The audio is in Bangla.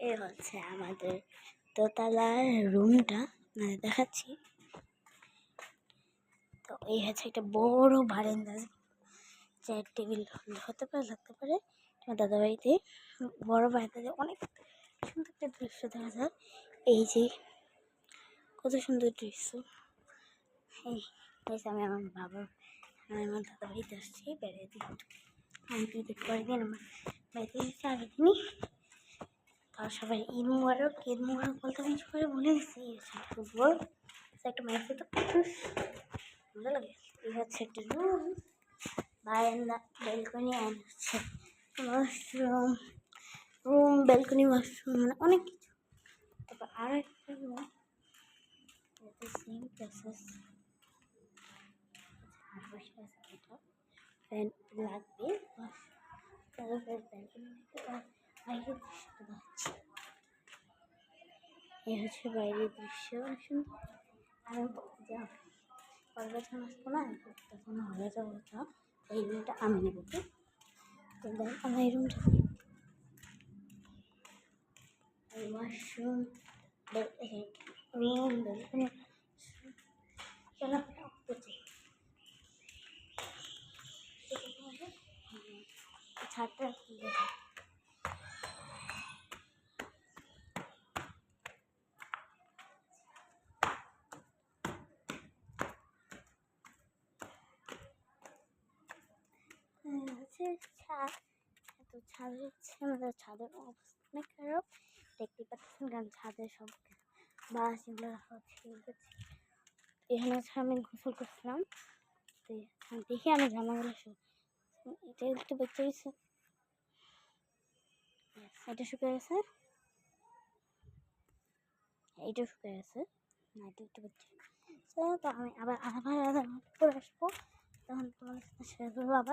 এই হচ্ছে আমাদের দোতলার রুমটা, মানে দেখাচ্ছি। তো এই হচ্ছে একটা বড় বারান্দা, চেয়ার টেবিল হতে পারে, লাগতে পারে। দাদাবাড়িতে বড় বারান্দাতে অনেক সুন্দর একটা দৃশ্য দেখা যায়। এই যে কত সুন্দর দৃশ্য। এই আমি আমার আমার দাদাবাড়িতে আসছি বেড়াতে। আমি দেখতে পারিনি, আমার বাড়িতে এসেছি আগের দিনই। তার সবাই ঈদ মুবারক বলতে কিছু করে ভুলে গেছি। ফুটবল একটা ম্যাচ তো ভালো লাগে। এই হচ্ছে একটা রুম, বারান্দা, ব্যালকনি, অ্যান্ড হচ্ছে ওয়াশরুম, রুম, ব্যালকনি, ওয়াশরুম, মানে অনেক কিছু। তারপর আর একটা রুম, সেম প্রসেস। ফ্যান লাগবে, ব্যালকনি থেকে বাইরের দৃশ্যটা দেখাচ্ছি। এই হচ্ছে বাইরের দৃশ্য, অনেক সুন্দর। আমি যা পরের বছর আসবো না, তখন হয়ে যাবো। এই রুমটা আমি নেবো, তো আমার এই রুমটা ওয়াশরুম, রুম, ব্যালকনি, ছাদটা হচ্ছে ছাদ। তো ছাদে হচ্ছে আমাদের ছাদের অবস্থা অনেক খারাপ, দেখতে পাচ্ছেন, কারণ ছাদের সব বাস এগুলো হচ্ছে। এখানে হচ্ছে আমি গোসল করছিলাম, তো দেখে আমি জামাগুলো এটা একটু বেঁচে গেছে, এটা শুকিয়ে গেছে, এইটা শুকিয়ে গেছে, না এটা একটু বেঁচে। তো আমি আবার আধা পরে আসবো, তখন তোমার সাথে শেয়ার করবো আবার।